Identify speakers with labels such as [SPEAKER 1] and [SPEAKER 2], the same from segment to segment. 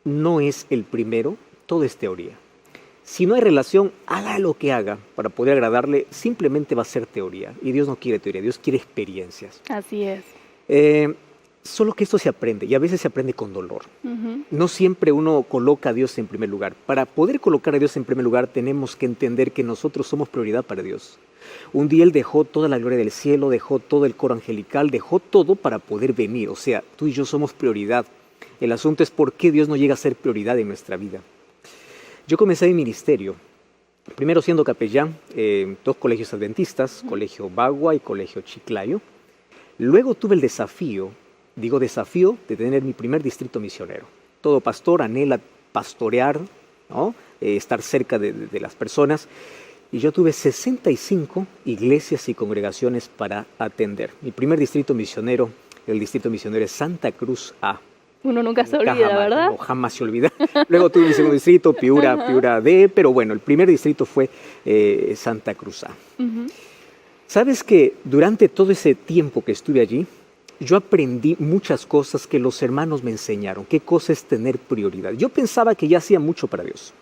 [SPEAKER 1] no es el primero, todo es teoría. Si no hay relación, haga lo que haga para poder agradarle, simplemente va a ser teoría. Y Dios no quiere teoría, Dios quiere experiencias.
[SPEAKER 2] Así es.
[SPEAKER 1] Solo que esto se aprende, y a veces se aprende con dolor.
[SPEAKER 2] Ujú.
[SPEAKER 1] No siempre uno coloca a Dios en primer lugar. Para poder colocar a Dios en primer lugar, tenemos que entender que nosotros somos prioridad para Dios. Un día Él dejó toda la gloria del cielo, dejó todo el coro angelical, dejó todo para poder venir. O sea, tú y yo somos prioridad. El asunto es por qué Dios no llega a ser prioridad en nuestra vida. Yo comencé mi ministerio, primero siendo capellán en 2 colegios adventistas, Colegio Bagua y Colegio Chiclayo. Luego tuve el desafío de tener mi primer distrito misionero. Todo pastor anhela pastorear, ¿no? Estar cerca de las personas. Y yo tuve 65 iglesias y congregaciones para atender. Mi primer distrito misionero, el distrito misionero es Santa Cruz A.
[SPEAKER 2] Uno nunca se olvida,
[SPEAKER 1] Jamás,
[SPEAKER 2] ¿verdad?
[SPEAKER 1] no, jamás se olvida. Luego tuve mi segundo distrito, Piura D, pero bueno, el primer distrito fue Santa Cruz A.
[SPEAKER 2] Ujú.
[SPEAKER 1] ¿Sabes que durante todo ese tiempo que estuve allí, yo aprendí muchas cosas que los hermanos me enseñaron? ¿Qué cosa es tener prioridad? Yo pensaba que ya hacía mucho para Dios.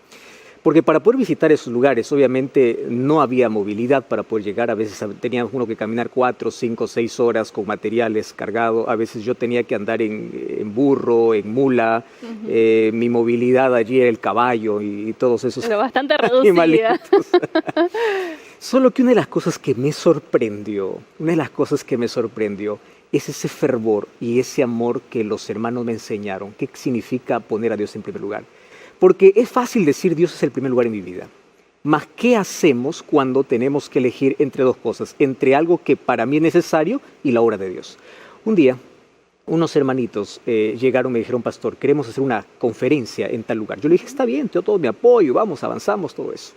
[SPEAKER 1] Porque para poder visitar esos lugares, obviamente, no había movilidad para poder llegar. A veces tenía uno que caminar 4, 5, 6 horas con materiales cargados. A veces yo tenía que andar en burro, en mula. Mi movilidad allí era el caballo y todos esos
[SPEAKER 2] Pero bastante reducida.
[SPEAKER 1] animalitos. Solo que una de las cosas que me sorprendió, es ese fervor y ese amor que los hermanos me enseñaron. ¿Qué significa poner a Dios en primer lugar? Porque es fácil decir Dios es el primer lugar en mi vida. Mas, ¿qué hacemos cuando tenemos que elegir entre dos cosas? Entre algo que para mí es necesario y la obra de Dios. Un día, unos hermanitos llegaron y me dijeron, pastor, queremos hacer una conferencia en tal lugar. Yo le dije, está bien, yo todo mi apoyo, vamos, avanzamos, todo eso.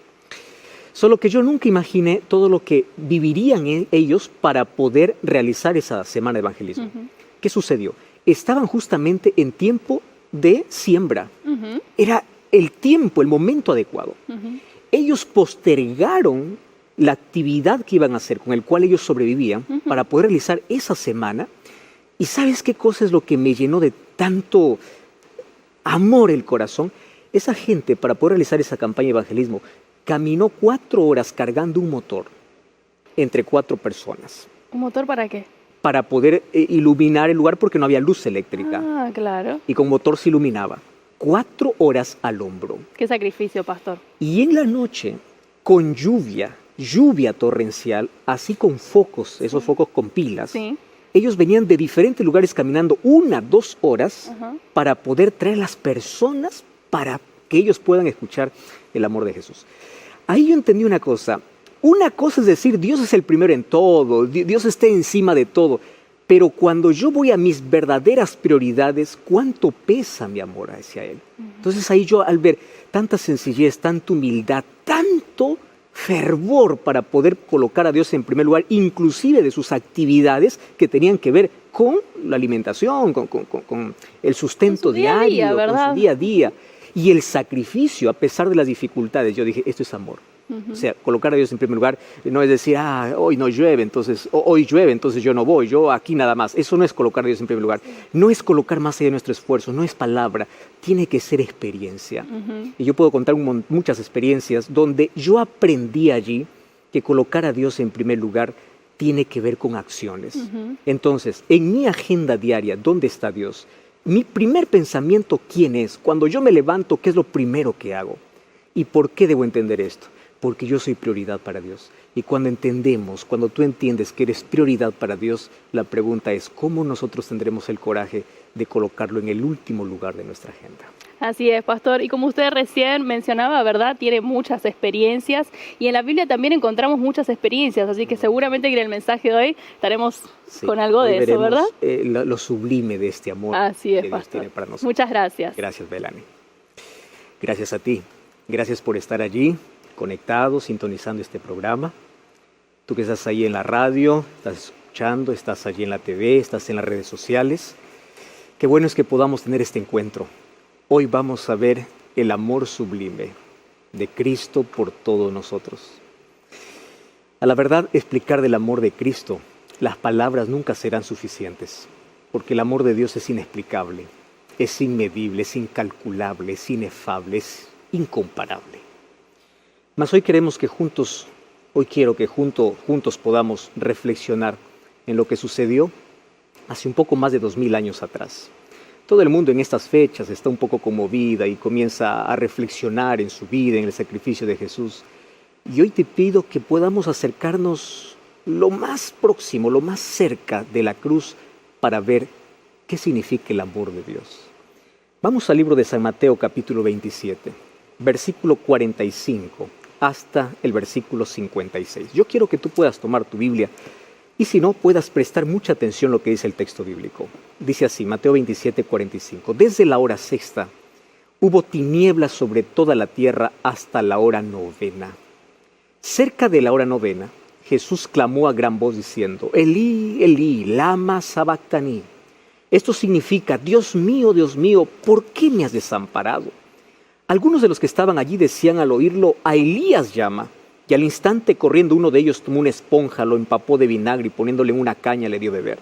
[SPEAKER 1] Solo que yo nunca imaginé todo lo que vivirían ellos para poder realizar esa semana de evangelismo. ¿Qué sucedió? Estaban justamente en tiempo de siembra. Era el tiempo, el momento adecuado. Ellos postergaron la actividad que iban a hacer, con el cual ellos sobrevivían, para poder realizar esa semana. ¿Y sabes qué cosa es lo que me llenó de tanto amor el corazón? Esa gente, para poder realizar esa campaña de evangelismo, caminó 4 horas cargando un motor entre 4 personas.
[SPEAKER 2] ¿Un motor para qué?
[SPEAKER 1] Para poder iluminar el lugar porque no había luz eléctrica.
[SPEAKER 2] Ah, claro.
[SPEAKER 1] Y con motor se iluminaba. 4 horas al hombro.
[SPEAKER 2] Qué sacrificio, pastor.
[SPEAKER 1] Y en la noche, con lluvia torrencial, así con focos, esos focos con pilas,
[SPEAKER 2] Sí.
[SPEAKER 1] ellos venían de diferentes lugares caminando 1, 2 horas para poder traer a las personas para que ellos puedan escuchar el amor de Jesús. Ahí yo entendí una cosa. Una cosa es decir, Dios es el primero en todo, Dios está encima de todo. Pero cuando yo voy a mis verdaderas prioridades, ¿cuánto pesa mi amor hacia Él? Entonces ahí yo al ver tanta sencillez, tanta humildad, tanto fervor para poder colocar a Dios en primer lugar, inclusive de sus actividades que tenían que ver con la alimentación, con el sustento
[SPEAKER 2] Con su día a día,
[SPEAKER 1] diario,
[SPEAKER 2] ¿verdad?
[SPEAKER 1] con su día a día. Y el sacrificio, a pesar de las dificultades, yo dije, esto es amor. O sea, colocar a Dios en primer lugar no es decir, hoy no llueve, entonces, hoy llueve, entonces yo no voy, yo aquí nada más. Eso no es colocar a Dios en primer lugar. No es colocar más allá de nuestro esfuerzo, no es palabra, tiene que ser experiencia. Y yo puedo contar muchas experiencias donde yo aprendí allí que colocar a Dios en primer lugar tiene que ver con acciones. Entonces, en mi agenda diaria, ¿dónde está Dios? Mi primer pensamiento, ¿quién es? Cuando yo me levanto, ¿qué es lo primero que hago? ¿Y por qué debo entender esto? Porque yo soy prioridad para Dios. Y cuando tú entiendes que eres prioridad para Dios, la pregunta es, ¿cómo nosotros tendremos el coraje de colocarlo en el último lugar de nuestra agenda?
[SPEAKER 2] Así es, pastor. Y como usted recién mencionaba, ¿verdad? Tiene muchas experiencias y en la Biblia también encontramos muchas experiencias, así que seguramente que en el mensaje de hoy estaremos con algo de eso, ¿verdad?
[SPEAKER 1] Lo sublime de este amor
[SPEAKER 2] Así es,
[SPEAKER 1] que Dios
[SPEAKER 2] pastor.
[SPEAKER 1] tiene para nosotros.
[SPEAKER 2] Muchas gracias.
[SPEAKER 1] Gracias, Belani. Gracias a ti. Gracias por estar allí, conectado, sintonizando este programa. Tú que estás ahí en la radio, estás escuchando, estás allí en la TV, estás en las redes sociales. Qué bueno es que podamos tener este encuentro. Hoy vamos a ver el amor sublime de Cristo por todos nosotros. A la verdad, explicar del amor de Cristo, las palabras nunca serán suficientes, porque el amor de Dios es inexplicable. es inmedible, es incalculable, es inefable, es incomparable. Mas hoy quiero que juntos podamos reflexionar en lo que sucedió hace un poco más de 2000 años atrás. Todo el mundo en estas fechas está un poco conmovida y comienza a reflexionar en su vida, en el sacrificio de Jesús. Y hoy te pido que podamos acercarnos lo más próximo, lo más cerca de la cruz para ver qué significa el amor de Dios. Vamos al libro de San Mateo capítulo 27, versículo 45 hasta el versículo 56. Yo quiero que tú puedas tomar tu Biblia y si no, puedas prestar mucha atención a lo que dice el texto bíblico. Dice así, Mateo 27, 45. Desde la hora sexta hubo tinieblas sobre toda la tierra hasta la hora novena. Cerca de la hora novena, Jesús clamó a gran voz diciendo, Elí, Elí, lama sabactani. Esto significa, Dios mío, ¿por qué me has desamparado? Algunos de los que estaban allí decían al oírlo, a Elías llama. Y al instante corriendo uno de ellos tomó una esponja, lo empapó de vinagre y poniéndole en una caña le dio de beber.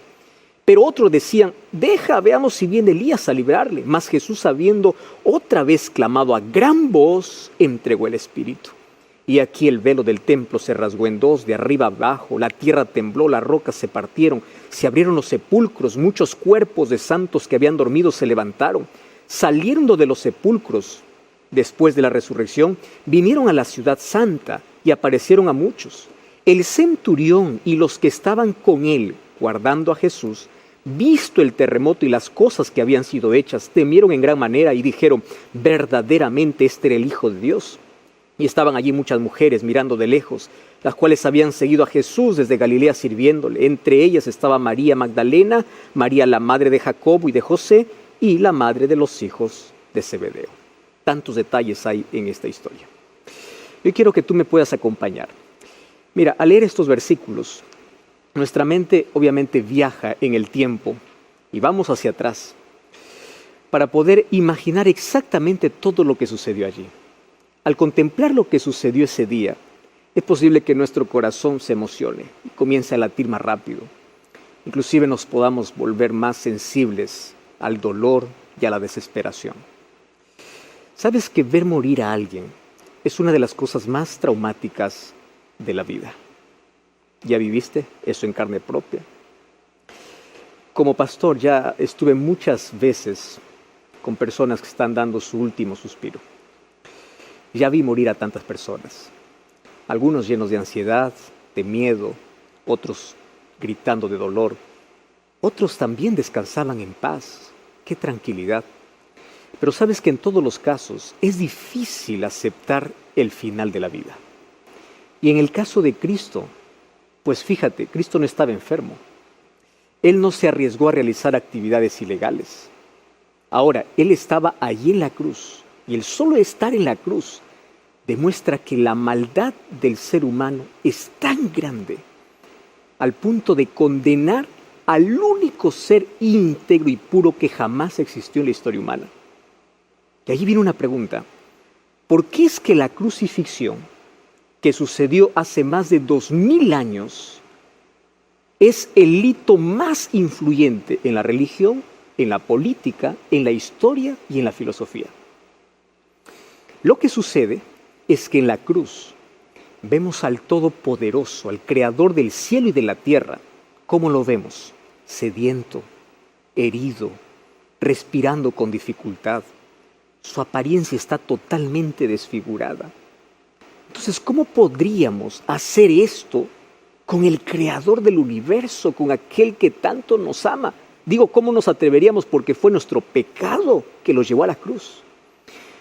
[SPEAKER 1] Pero otros decían, deja, veamos si viene Elías a librarle. Mas Jesús, habiendo otra vez clamado a gran voz, entregó el espíritu. Y aquí el velo del templo se rasgó en dos, de arriba abajo, la tierra tembló, las rocas se partieron, se abrieron los sepulcros, muchos cuerpos de santos que habían dormido se levantaron. Saliendo de los sepulcros, después de la resurrección, vinieron a la ciudad santa y aparecieron a muchos. El centurión y los que estaban con él, guardando a Jesús, visto el terremoto y las cosas que habían sido hechas, temieron en gran manera y dijeron, verdaderamente este era el Hijo de Dios. Y estaban allí muchas mujeres mirando de lejos, las cuales habían seguido a Jesús desde Galilea sirviéndole. Entre ellas estaba María Magdalena, María la madre de Jacobo y de José, y la madre de los hijos de Zebedeo. Tantos detalles hay en esta historia. Yo quiero que tú me puedas acompañar. Mira, al leer estos versículos, nuestra mente obviamente viaja en el tiempo y vamos hacia atrás para poder imaginar exactamente todo lo que sucedió allí. Al contemplar lo que sucedió ese día, es posible que nuestro corazón se emocione y comience a latir más rápido. Inclusive nos podamos volver más sensibles al dolor y a la desesperación. ¿Sabes que ver morir a alguien es una de las cosas más traumáticas de la vida? ¿Ya viviste eso en carne propia? Como pastor ya estuve muchas veces con personas que están dando su último suspiro. Ya vi morir a tantas personas, algunos llenos de ansiedad, de miedo, otros gritando de dolor, otros también descansaban en paz. ¡Qué tranquilidad! Pero sabes que en todos los casos es difícil aceptar el final de la vida. Y en el caso de Cristo, pues fíjate, Cristo no estaba enfermo. Él no se arriesgó a realizar actividades ilegales. Ahora, Él estaba allí en la cruz. Y el solo estar en la cruz demuestra que la maldad del ser humano es tan grande al punto de condenar al único ser íntegro y puro que jamás existió en la historia humana. Y allí viene una pregunta. ¿Por qué es que la crucifixión que sucedió hace más de 2000 años es el hito más influyente en la religión, en la política, en la historia y en la filosofía? Lo que sucede es que en la cruz vemos al Todopoderoso, al Creador del cielo y de la tierra. ¿Cómo lo vemos? Sediento, herido, respirando con dificultad. Su apariencia está totalmente desfigurada. Entonces, ¿cómo podríamos hacer esto con el Creador del universo, con aquel que tanto nos ama? Digo, ¿cómo nos atreveríamos? Porque fue nuestro pecado que lo llevó a la cruz.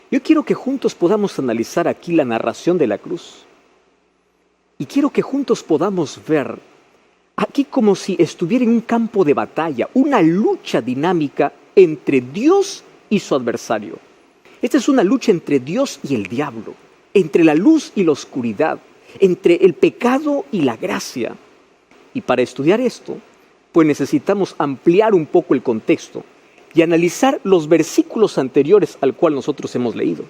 [SPEAKER 1] Yo quiero que juntos podamos analizar aquí la narración de la cruz. Y quiero que juntos podamos ver aquí como si estuviera en un campo de batalla, una lucha dinámica entre Dios y su adversario. Esta es una lucha entre Dios y el diablo, entre la luz y la oscuridad, entre el pecado y la gracia. Y para estudiar esto, pues necesitamos ampliar un poco el contexto y analizar los versículos anteriores al cual nosotros hemos leído.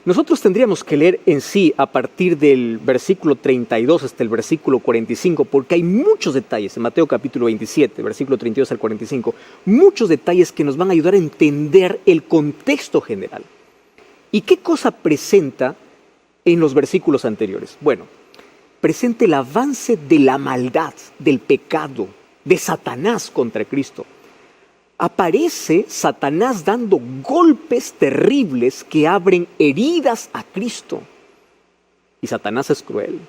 [SPEAKER 1] Nosotros tendríamos que leer en sí a partir del versículo 32 hasta el versículo 45, porque hay muchos detalles en Mateo capítulo 27, versículo 32 al 45, muchos detalles que nos van a ayudar a entender el contexto general. ¿Y qué cosa presenta en los versículos anteriores? Bueno, presenta el avance de la maldad, del pecado, de Satanás contra Cristo. Aparece Satanás dando golpes terribles que abren heridas a Cristo. Y Satanás es cruel.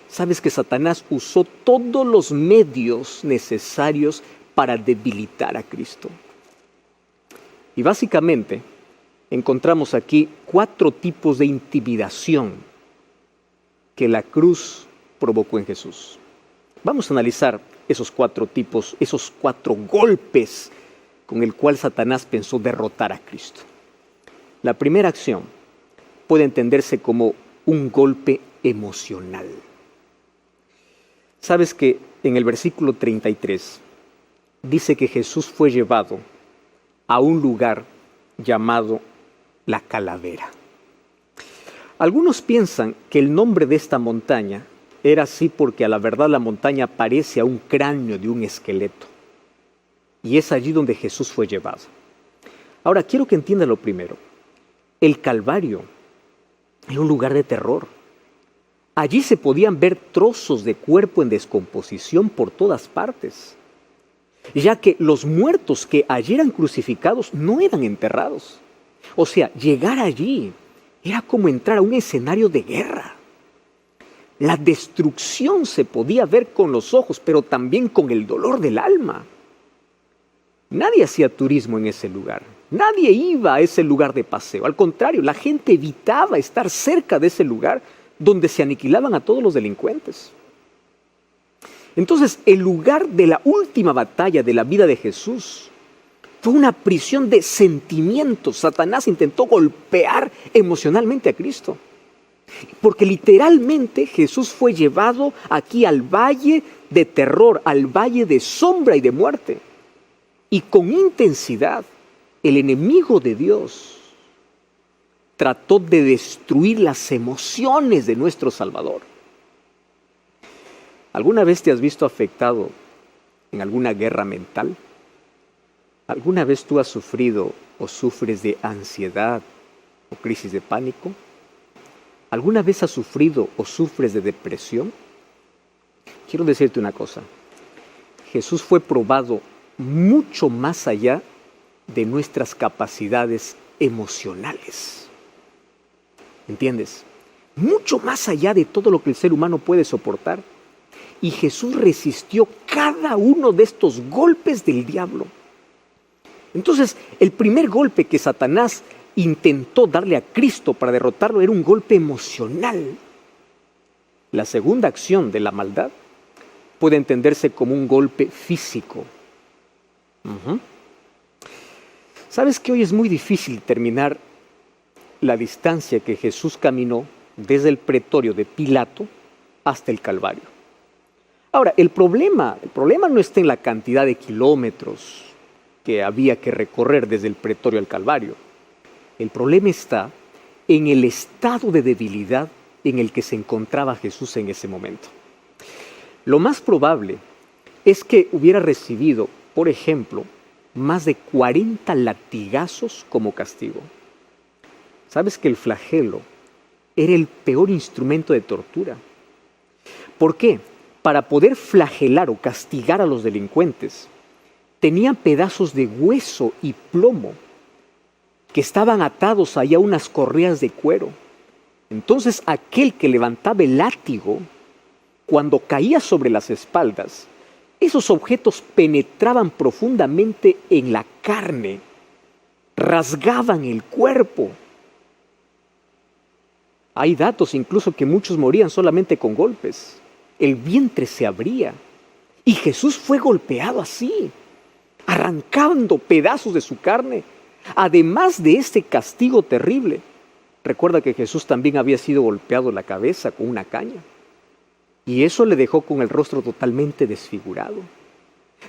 [SPEAKER 1] Sabes que Satanás usó todos los medios necesarios para debilitar a Cristo. Y básicamente encontramos aquí 4 tipos de intimidación que la cruz provocó en Jesús. Vamos a analizar esos 4 tipos, esos 4 golpes con el cual Satanás pensó derrotar a Cristo. La primera acción puede entenderse como un golpe emocional. Sabes que en el versículo 33 dice que Jesús fue llevado a un lugar llamado la Calavera. Algunos piensan que el nombre de esta montaña era así porque a la verdad la montaña parece a un cráneo de un esqueleto. Y es allí donde Jesús fue llevado. Ahora, quiero que entiendan lo primero. El Calvario era un lugar de terror. Allí se podían ver trozos de cuerpo en descomposición por todas partes, ya que los muertos que allí eran crucificados no eran enterrados. O sea, llegar allí era como entrar a un escenario de guerra. La destrucción se podía ver con los ojos, pero también con el dolor del alma. Nadie hacía turismo en ese lugar. Nadie iba a ese lugar de paseo. Al contrario, la gente evitaba estar cerca de ese lugar donde se aniquilaban a todos los delincuentes. Entonces, el lugar de la última batalla de la vida de Jesús fue una prisión de sentimientos. Satanás intentó golpear emocionalmente a Cristo. Porque literalmente Jesús fue llevado aquí al valle de terror, al valle de sombra y de muerte. Y con intensidad, el enemigo de Dios trató de destruir las emociones de nuestro Salvador. ¿Alguna vez te has visto afectado en alguna guerra mental? ¿Alguna vez tú has sufrido o sufres de ansiedad o crisis de pánico? ¿Alguna vez has sufrido o sufres de depresión? Quiero decirte una cosa. Jesús fue probado mucho más allá de nuestras capacidades emocionales. ¿Entiendes? Mucho más allá de todo lo que el ser humano puede soportar. Y Jesús resistió cada uno de estos golpes del diablo. Entonces, el primer golpe que Satanás intentó darle a Cristo para derrotarlo era un golpe emocional. La segunda acción de la maldad puede entenderse como un golpe físico. ¿Sabes que hoy es muy difícil terminar la distancia que Jesús caminó desde el pretorio de Pilato hasta el Calvario? Ahora, el problema no está en la cantidad de kilómetros que había que recorrer desde el pretorio al Calvario. El problema está en el estado de debilidad en el que se encontraba Jesús en ese momento. Lo más probable es que hubiera recibido, por ejemplo, más de 40 latigazos como castigo. ¿Sabes que el flagelo era el peor instrumento de tortura? ¿Por qué? Para poder flagelar o castigar a los delincuentes, tenían pedazos de hueso y plomo que estaban atados allá a unas correas de cuero. Entonces aquel que levantaba el látigo, cuando caía sobre las espaldas, esos objetos penetraban profundamente en la carne, rasgaban el cuerpo. Hay datos incluso que muchos morían solamente con golpes. El vientre se abría y Jesús fue golpeado así, arrancando pedazos de su carne. Además de este castigo terrible, recuerda que Jesús también había sido golpeado en la cabeza con una caña. Y eso le dejó con el rostro totalmente desfigurado.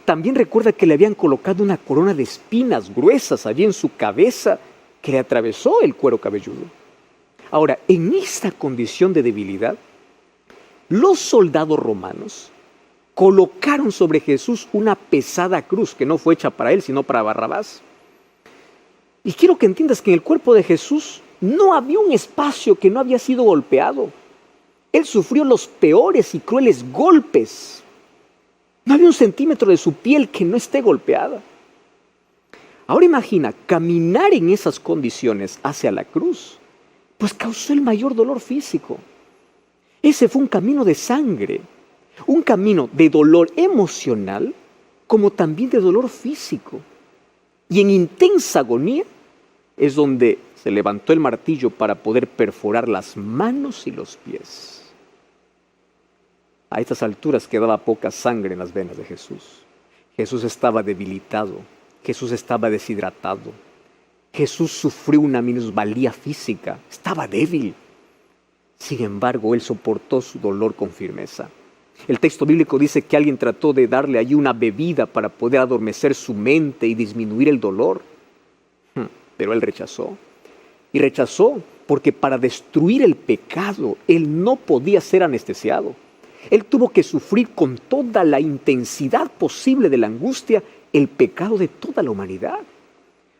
[SPEAKER 1] También recuerda que le habían colocado una corona de espinas gruesas allí en su cabeza que le atravesó el cuero cabelludo. Ahora, en esta condición de debilidad, los soldados romanos colocaron sobre Jesús una pesada cruz que no fue hecha para él, sino para Barrabás. Y quiero que entiendas que en el cuerpo de Jesús no había un espacio que no había sido golpeado. Él sufrió los peores y crueles golpes. No había un centímetro de su piel que no esté golpeada. Ahora imagina, caminar en esas condiciones hacia la cruz, pues causó el mayor dolor físico. Ese fue un camino de sangre, un camino de dolor emocional, como también de dolor físico. Y en intensa agonía es donde se levantó el martillo para poder perforar las manos y los pies. A estas alturas quedaba poca sangre en las venas de Jesús. Jesús estaba debilitado, Jesús estaba deshidratado, Jesús sufrió una minusvalía física, estaba débil. Sin embargo, él soportó su dolor con firmeza. El texto bíblico dice que alguien trató de darle allí una bebida para poder adormecer su mente y disminuir el dolor. Pero él rechazó. Y rechazó porque para destruir el pecado, él no podía ser anestesiado. Él tuvo que sufrir con toda la intensidad posible de la angustia el pecado de toda la humanidad.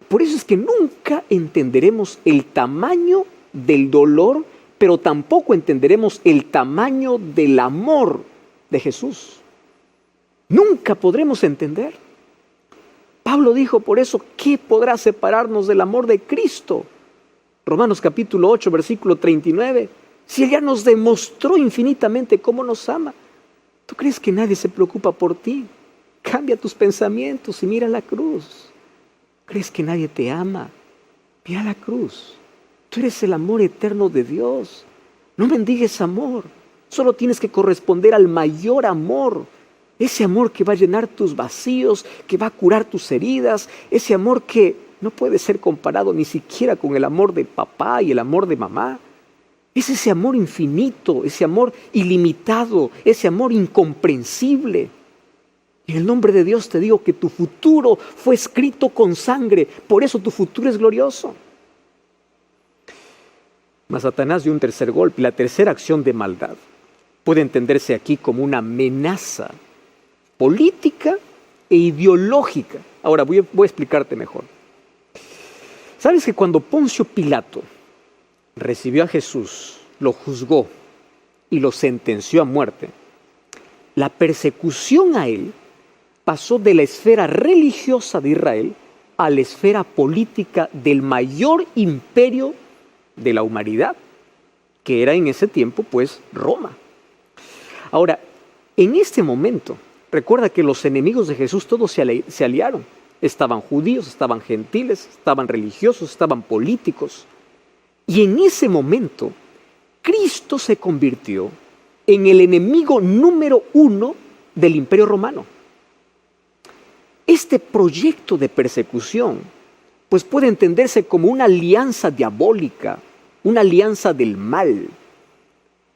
[SPEAKER 1] Por eso es que nunca entenderemos el tamaño del dolor, pero tampoco entenderemos el tamaño del amor de Jesús. Nunca podremos entender. Pablo dijo por eso, ¿qué podrá separarnos del amor de Cristo? Romanos capítulo 8, versículo 39. Si Él ya nos demostró infinitamente cómo nos ama, ¿tú crees que nadie se preocupa por ti? Cambia tus pensamientos y mira la cruz. ¿Crees que nadie te ama? Mira la cruz. Tú eres el amor eterno de Dios. No mendigues amor. Solo tienes que corresponder al mayor amor. Ese amor que va a llenar tus vacíos, que va a curar tus heridas. Ese amor que no puede ser comparado ni siquiera con el amor de papá y el amor de mamá. Es ese amor infinito, ese amor ilimitado, ese amor incomprensible. En el nombre de Dios te digo que tu futuro fue escrito con sangre, por eso tu futuro es glorioso. Mas Satanás dio un tercer golpe, y la tercera acción de maldad puede entenderse aquí como una amenaza política e ideológica. Ahora voy a explicarte mejor. ¿Sabes que cuando Poncio Pilato recibió a Jesús, lo juzgó y lo sentenció a muerte, la persecución a él pasó de la esfera religiosa de Israel a la esfera política del mayor imperio de la humanidad, que era en ese tiempo, pues, Roma. Ahora, en este momento, recuerda que los enemigos de Jesús todos se aliaron. Estaban judíos, estaban gentiles, estaban religiosos, estaban políticos. Y en ese momento, Cristo se convirtió en el enemigo número 1 del Imperio Romano. Este proyecto de persecución, pues puede entenderse como una alianza diabólica, una alianza del mal.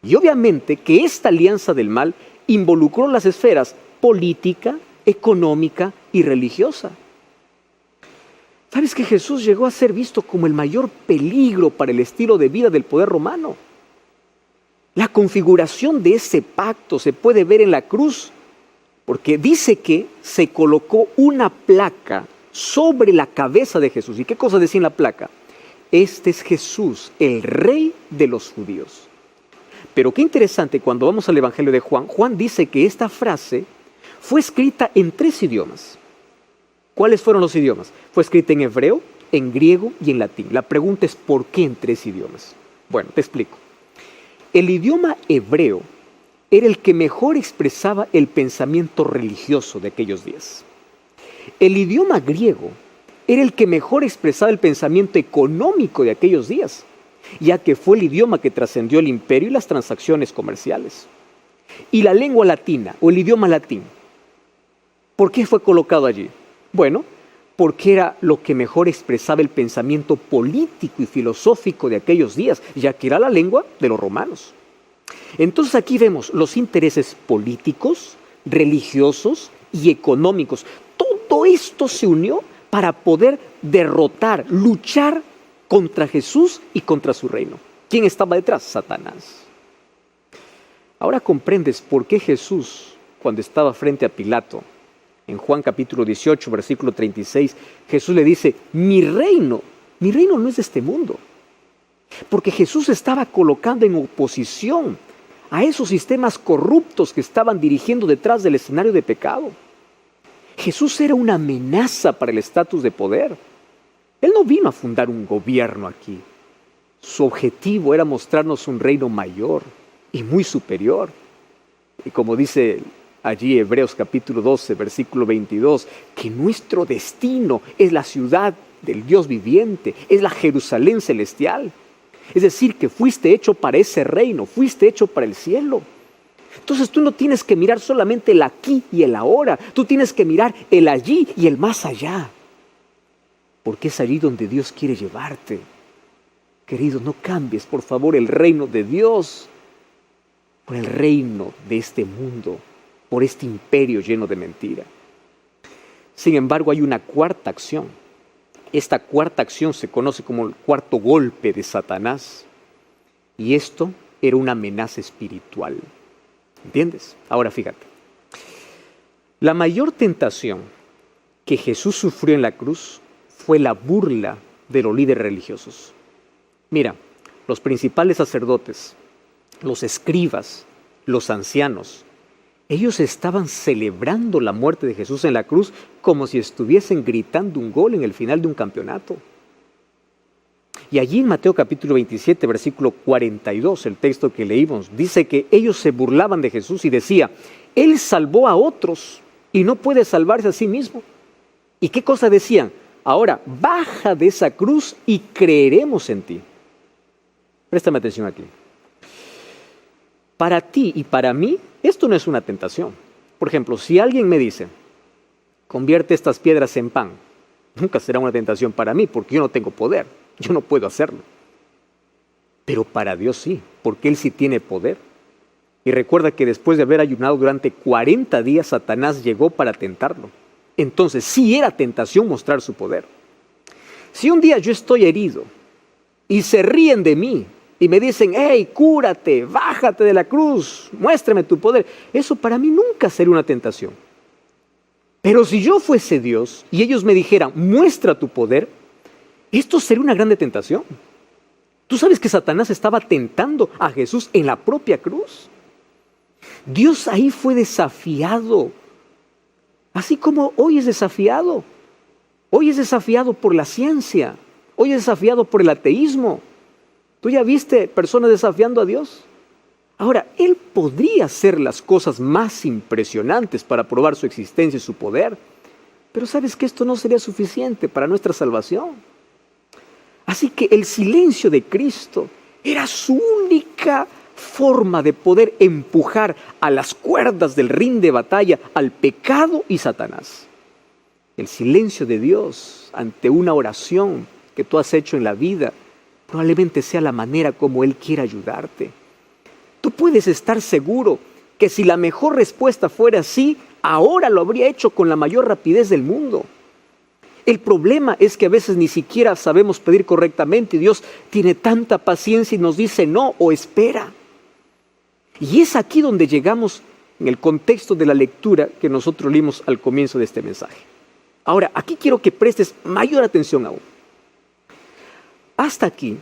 [SPEAKER 1] Y obviamente que esta alianza del mal involucró las esferas política, económica y religiosa. ¿Sabes que Jesús llegó a ser visto como el mayor peligro para el estilo de vida del poder romano? La configuración de ese pacto se puede ver en la cruz, porque dice que se colocó una placa sobre la cabeza de Jesús. ¿Y qué cosa decía en la placa? Este es Jesús, el Rey de los judíos. Pero qué interesante, cuando vamos al Evangelio de Juan, Juan dice que esta frase fue escrita en 3 idiomas. ¿Cuáles fueron los idiomas? Fue escrita en hebreo, en griego y en latín. La pregunta es, ¿por qué en 3 idiomas? Bueno, te explico. El idioma hebreo era el que mejor expresaba el pensamiento religioso de aquellos días. El idioma griego era el que mejor expresaba el pensamiento económico de aquellos días, ya que fue el idioma que trascendió el imperio y las transacciones comerciales. Y la lengua latina, o el idioma latín, ¿por qué fue colocado allí? Bueno, porque era lo que mejor expresaba el pensamiento político y filosófico de aquellos días, ya que era la lengua de los romanos. Entonces aquí vemos los intereses políticos, religiosos y económicos. Todo esto se unió para poder derrotar, luchar contra Jesús y contra su reino. ¿Quién estaba detrás? Satanás. Ahora comprendes por qué Jesús, cuando estaba frente a Pilato, en Juan capítulo 18, versículo 36, Jesús le dice, mi reino no es de este mundo. Porque Jesús estaba colocando en oposición a esos sistemas corruptos que estaban dirigiendo detrás del escenario de pecado. Jesús era una amenaza para el estatus de poder. Él no vino a fundar un gobierno aquí. Su objetivo era mostrarnos un reino mayor y muy superior. Y como dice allí Hebreos capítulo 12, versículo 22, que nuestro destino es la ciudad del Dios viviente, es la Jerusalén celestial. Es decir, que fuiste hecho para ese reino, fuiste hecho para el cielo. Entonces tú no tienes que mirar solamente el aquí y el ahora, tú tienes que mirar el allí y el más allá. Porque es allí donde Dios quiere llevarte. Querido, no cambies, por favor, el reino de Dios por el reino de este mundo, por este imperio lleno de mentira. Sin embargo, hay una cuarta acción. Esta cuarta acción se conoce como el cuarto golpe de Satanás. Y esto era una amenaza espiritual. ¿Entiendes? Ahora fíjate. La mayor tentación que Jesús sufrió en la cruz fue la burla de los líderes religiosos. Mira, los principales sacerdotes, los escribas, los ancianos, ellos estaban celebrando la muerte de Jesús en la cruz como si estuviesen gritando un gol en el final de un campeonato. Y allí en Mateo capítulo 27, versículo 42, el texto que leímos, dice que ellos se burlaban de Jesús y decía, Él salvó a otros y no puede salvarse a sí mismo. ¿Y qué cosa decían? Ahora, baja de esa cruz y creeremos en ti. Préstame atención aquí. Para ti y para mí, esto no es una tentación. Por ejemplo, si alguien me dice, convierte estas piedras en pan, nunca será una tentación para mí porque yo no tengo poder, yo no puedo hacerlo. Pero para Dios sí, porque Él sí tiene poder. Y recuerda que después de haber ayunado durante 40 días, Satanás llegó para tentarlo. Entonces sí era tentación mostrar su poder. Si un día yo estoy herido y se ríen de mí, y me dicen, hey, cúrate, bájate de la cruz, muéstrame tu poder. Eso para mí nunca sería una tentación. Pero si yo fuese Dios y ellos me dijeran, muestra tu poder, esto sería una grande tentación. ¿Tú sabes que Satanás estaba tentando a Jesús en la propia cruz? Dios ahí fue desafiado, así como hoy es desafiado. Hoy es desafiado por la ciencia, hoy es desafiado por el ateísmo. ¿Tú ya viste personas desafiando a Dios? Ahora, Él podría hacer las cosas más impresionantes para probar su existencia y su poder, pero sabes que esto no sería suficiente para nuestra salvación. Así que el silencio de Cristo era su única forma de poder empujar a las cuerdas del ring de batalla al pecado y Satanás. El silencio de Dios ante una oración que tú has hecho en la vida probablemente sea la manera como Él quiere ayudarte. Tú puedes estar seguro que si la mejor respuesta fuera sí, ahora lo habría hecho con la mayor rapidez del mundo. El problema es que a veces ni siquiera sabemos pedir correctamente y Dios tiene tanta paciencia y nos dice no o espera. Y es aquí donde llegamos en el contexto de la lectura que nosotros leímos al comienzo de este mensaje. Ahora, aquí quiero que prestes mayor atención aún. Hasta aquí,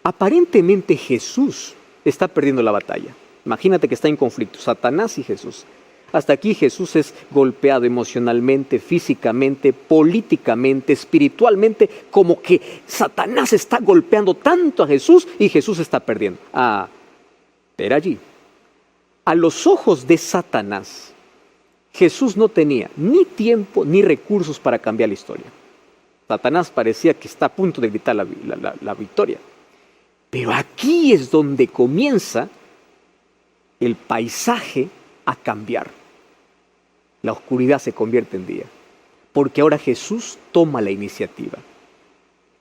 [SPEAKER 1] aparentemente Jesús está perdiendo la batalla. Imagínate que está en conflicto, Satanás y Jesús. Hasta aquí Jesús es golpeado emocionalmente, físicamente, políticamente, espiritualmente, como que Satanás está golpeando tanto a Jesús y Jesús está perdiendo. Pero allí, a los ojos de Satanás, Jesús no tenía ni tiempo ni recursos para cambiar la historia. Satanás parecía que está a punto de gritar la victoria. Pero aquí es donde comienza el paisaje a cambiar. La oscuridad se convierte en día, porque ahora Jesús toma la iniciativa.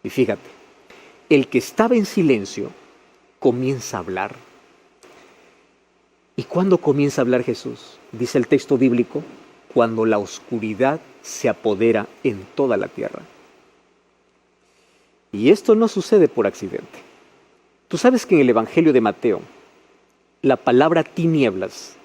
[SPEAKER 1] Y fíjate, el que estaba en silencio comienza a hablar. ¿Y cuándo comienza a hablar Jesús? Dice el texto bíblico, cuando la oscuridad se apodera en toda la tierra. Y esto no sucede por accidente. Tú sabes que en el Evangelio de Mateo, la palabra tinieblas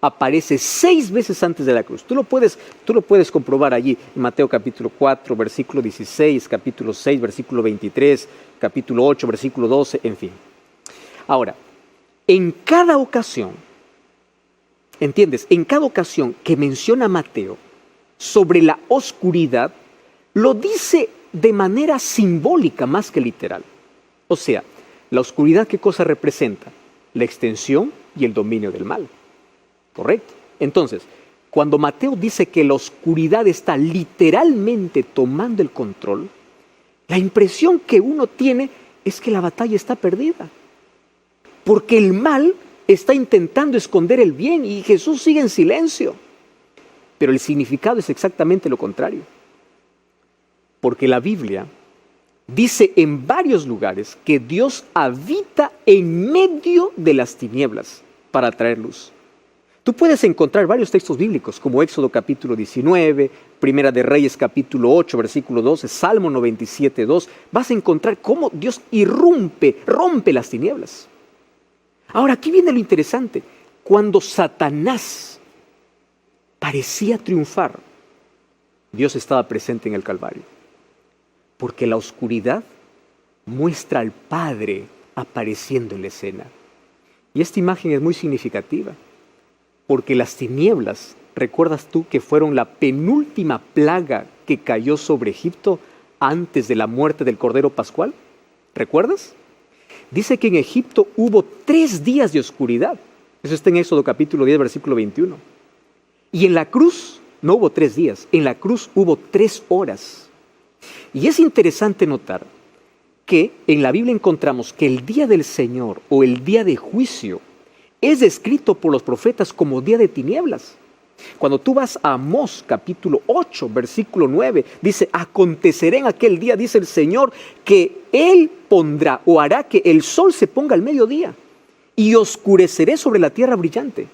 [SPEAKER 1] aparece 6 veces antes de la cruz. Tú lo puedes comprobar allí, en Mateo capítulo 4, versículo 16, capítulo 6, versículo 23, capítulo 8, versículo 12, en fin. Ahora, en cada ocasión, ¿entiendes? En cada ocasión que menciona Mateo sobre la oscuridad, lo dice de manera simbólica más que literal. O sea, la oscuridad, ¿qué cosa representa? La extensión y el dominio del mal. ¿Correcto? Entonces, cuando Mateo dice que la oscuridad está literalmente tomando el control, la impresión que uno tiene es que la batalla está perdida. Porque el mal está intentando esconder el bien y Jesús sigue en silencio. Pero el significado es exactamente lo contrario. Porque la Biblia dice en varios lugares que Dios habita en medio de las tinieblas para traer luz. Tú puedes encontrar varios textos bíblicos, como Éxodo capítulo 19, Primera de Reyes capítulo 8, versículo 12, Salmo 97, 2. Vas a encontrar cómo Dios rompe las tinieblas. Ahora, aquí viene lo interesante. Cuando Satanás parecía triunfar, Dios estaba presente en el Calvario. Porque la oscuridad muestra al Padre apareciendo en la escena. Y esta imagen es muy significativa. Porque las tinieblas, ¿recuerdas tú que fueron la penúltima plaga que cayó sobre Egipto antes de la muerte del Cordero Pascual? ¿Recuerdas? Dice que en Egipto hubo 3 días de oscuridad. Eso está en Éxodo capítulo 10, versículo 21. Y en la cruz no hubo 3 días, en la cruz hubo 3 horas. Y es interesante notar que en la Biblia encontramos que el día del Señor o el día de juicio es descrito por los profetas como día de tinieblas. Cuando tú vas a Amós capítulo 8, versículo 9, dice, acontecerá en aquel día, dice el Señor, que Él pondrá o hará que el sol se ponga al mediodía y oscureceré sobre la tierra brillante.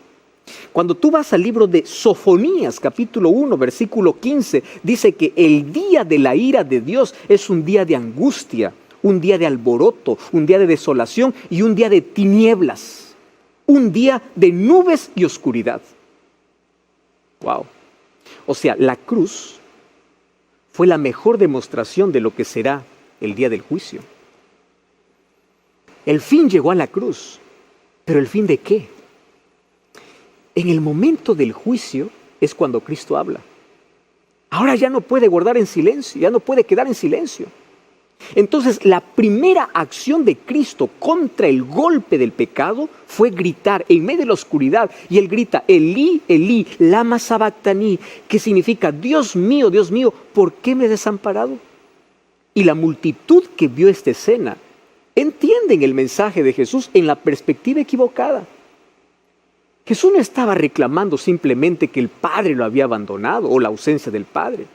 [SPEAKER 1] Cuando tú vas al libro de Sofonías capítulo 1, versículo 15, dice que el día de la ira de Dios es un día de angustia, un día de alboroto, un día de desolación y un día de tinieblas. Un día de nubes y oscuridad. Wow. O sea, la cruz fue la mejor demostración de lo que será el día del juicio. El fin llegó a la cruz, pero ¿el fin de qué? En el momento del juicio es cuando Cristo habla. Ahora ya no puede guardar en silencio, ya no puede quedar en silencio. Entonces, la primera acción de Cristo contra el golpe del pecado fue gritar en medio de la oscuridad. Y Él grita, Elí, Elí, lama sabactani, que significa, Dios mío, ¿por qué me has desamparado? Y la multitud que vio esta escena entienden el mensaje de Jesús en la perspectiva equivocada. Jesús no estaba reclamando simplemente que el Padre lo había abandonado o la ausencia del Padre.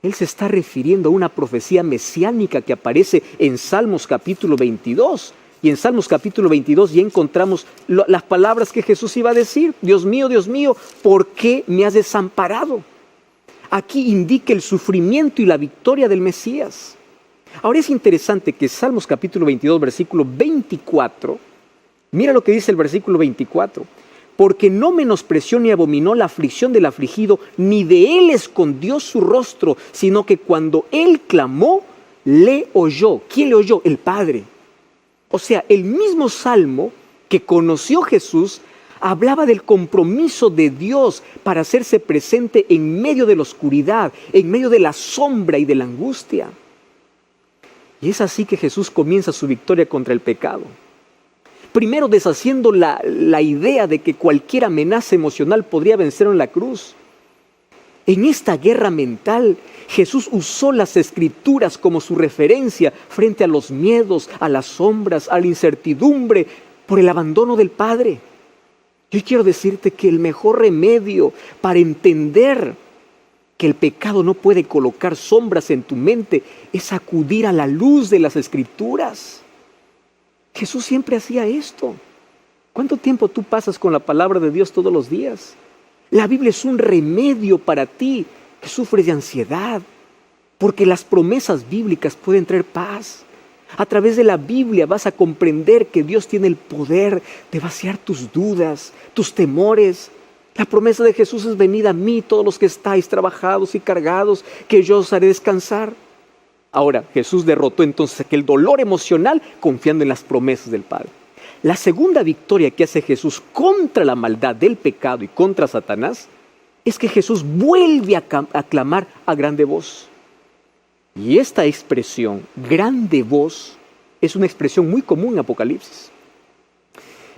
[SPEAKER 1] Él se está refiriendo a una profecía mesiánica que aparece en Salmos capítulo 22. Y en Salmos capítulo 22 ya encontramos las palabras que Jesús iba a decir. Dios mío, ¿por qué me has desamparado? Aquí indica el sufrimiento y la victoria del Mesías. Ahora es interesante que Salmos capítulo 22, versículo 24, mira lo que dice el versículo 24. Porque no menospreció ni abominó la aflicción del afligido, ni de él escondió su rostro, sino que cuando él clamó, le oyó. ¿Quién le oyó? El Padre. O sea, el mismo Salmo que conoció Jesús hablaba del compromiso de Dios para hacerse presente en medio de la oscuridad, en medio de la sombra y de la angustia. Y es así que Jesús comienza su victoria contra el pecado. Primero deshaciendo la idea de que cualquier amenaza emocional podría vencer en la cruz. En esta guerra mental, Jesús usó las Escrituras como su referencia frente a los miedos, a las sombras, a la incertidumbre por el abandono del Padre. Yo quiero decirte que el mejor remedio para entender que el pecado no puede colocar sombras en tu mente es acudir a la luz de las Escrituras. Jesús siempre hacía esto. ¿Cuánto tiempo tú pasas con la palabra de Dios todos los días? La Biblia es un remedio para ti que sufres de ansiedad, porque las promesas bíblicas pueden traer paz. A través de la Biblia vas a comprender que Dios tiene el poder de vaciar tus dudas, tus temores. La promesa de Jesús es: venid a mí todos los que estáis trabajados y cargados, que yo os haré descansar. Ahora, Jesús derrotó entonces aquel dolor emocional confiando en las promesas del Padre. La segunda victoria que hace Jesús contra la maldad del pecado y contra Satanás es que Jesús vuelve a clamar a grande voz. Y esta expresión, grande voz, es una expresión muy común en Apocalipsis.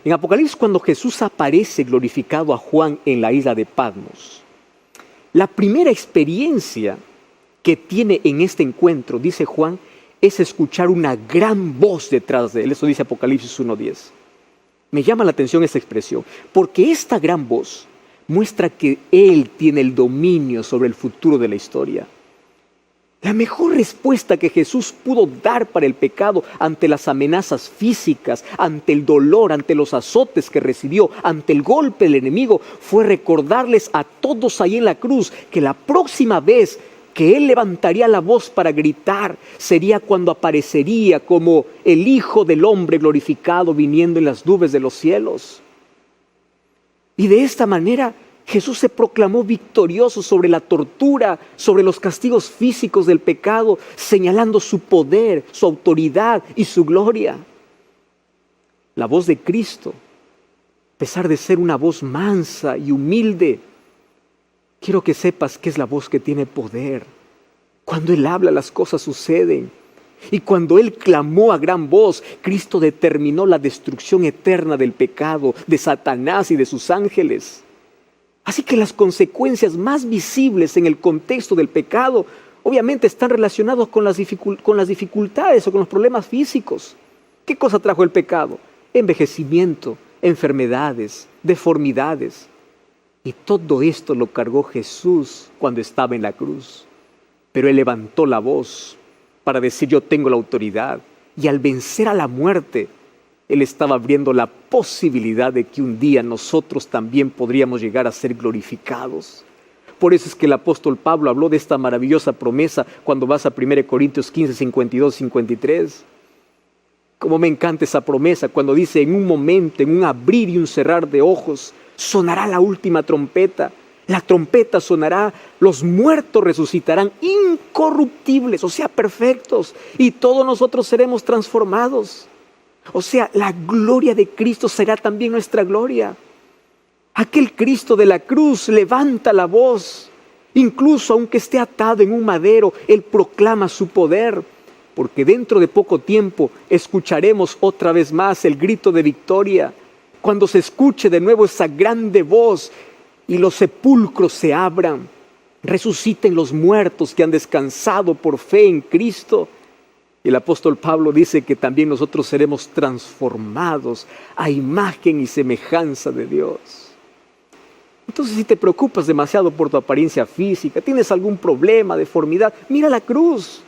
[SPEAKER 1] En Apocalipsis, cuando Jesús aparece glorificado a Juan en la isla de Patmos, la primera experiencia que tiene en este encuentro, dice Juan, es escuchar una gran voz detrás de él. Eso dice Apocalipsis 1:10. Me llama la atención esta expresión, porque esta gran voz muestra que Él tiene el dominio sobre el futuro de la historia. La mejor respuesta que Jesús pudo dar para el pecado ante las amenazas físicas, ante el dolor, ante los azotes que recibió, ante el golpe del enemigo, fue recordarles a todos ahí en la cruz que la próxima vez que Él levantaría la voz para gritar sería cuando aparecería como el Hijo del Hombre glorificado viniendo en las nubes de los cielos. Y de esta manera Jesús se proclamó victorioso sobre la tortura, sobre los castigos físicos del pecado, señalando su poder, su autoridad y su gloria. La voz de Cristo, a pesar de ser una voz mansa y humilde, quiero que sepas que es la voz que tiene poder. Cuando Él habla, las cosas suceden. Y cuando Él clamó a gran voz, Cristo determinó la destrucción eterna del pecado, de Satanás y de sus ángeles. Así que las consecuencias más visibles en el contexto del pecado, obviamente están relacionadas con las dificultades o con los problemas físicos. ¿Qué cosa trajo el pecado? Envejecimiento, enfermedades, deformidades. Y todo esto lo cargó Jesús cuando estaba en la cruz. Pero Él levantó la voz para decir: yo tengo la autoridad. Y al vencer a la muerte, Él estaba abriendo la posibilidad de que un día nosotros también podríamos llegar a ser glorificados. Por eso es que el apóstol Pablo habló de esta maravillosa promesa cuando vas a 1 Corintios 15, 52, 53. Como me encanta esa promesa cuando dice: en un momento, en un abrir y un cerrar de ojos, sonará la última trompeta. La trompeta sonará, los muertos resucitarán incorruptibles, o sea, perfectos, y todos nosotros seremos transformados. O sea, la gloria de Cristo será también nuestra gloria. Aquel Cristo de la cruz levanta la voz. Incluso aunque esté atado en un madero, Él proclama su poder. Porque dentro de poco tiempo escucharemos otra vez más el grito de victoria. Cuando se escuche de nuevo esa grande voz y los sepulcros se abran, resuciten los muertos que han descansado por fe en Cristo. Y el apóstol Pablo dice que también nosotros seremos transformados a imagen y semejanza de Dios. Entonces, si te preocupas demasiado por tu apariencia física, tienes algún problema, deformidad, mira la cruz.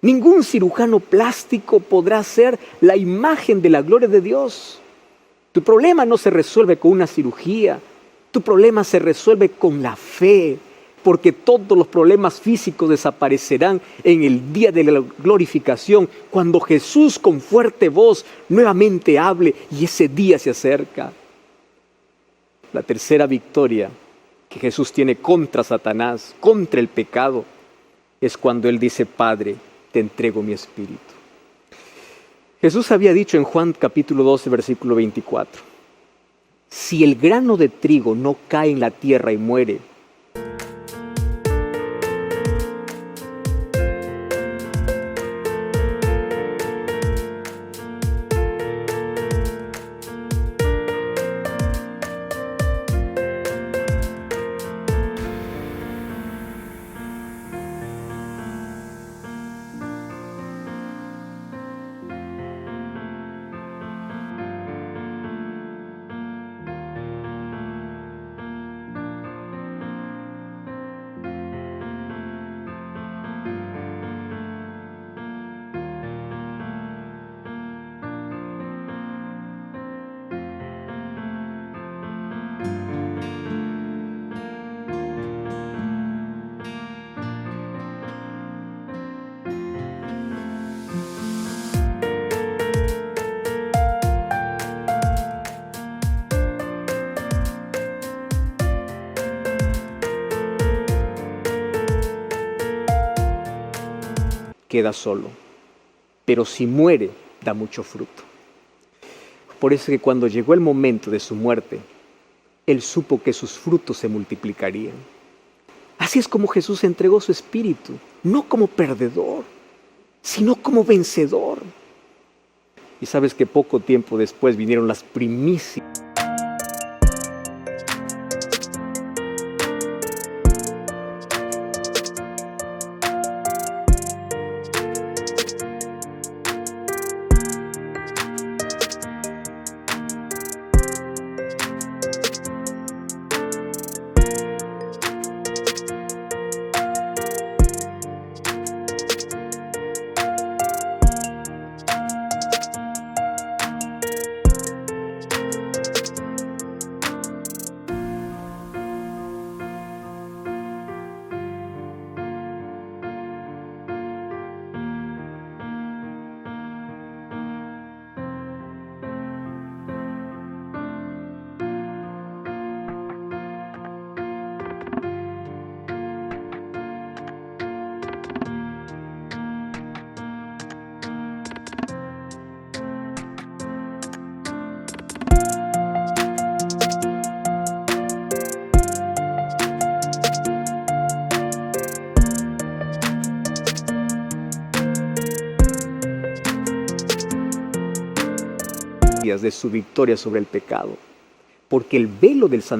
[SPEAKER 1] Ningún cirujano plástico podrá hacer la imagen de la gloria de Dios. Tu problema no se resuelve con una cirugía, tu problema se resuelve con la fe. Porque todos los problemas físicos desaparecerán en el día de la glorificación, cuando Jesús con fuerte voz nuevamente hable, y ese día se acerca. La tercera victoria que Jesús tiene contra Satanás, contra el pecado, es cuando Él dice: Padre, te entrego mi espíritu. Jesús había dicho en Juan capítulo 12, versículo 24, si el grano de trigo no cae en la tierra y muere, queda solo, pero si muere, da mucho fruto. Por eso que cuando llegó el momento de su muerte, Él supo que sus frutos se multiplicarían. Así es como Jesús entregó su espíritu, no como perdedor, sino como vencedor. Y sabes que poco tiempo después vinieron las primicias. De su victoria sobre el pecado, porque el velo del santuario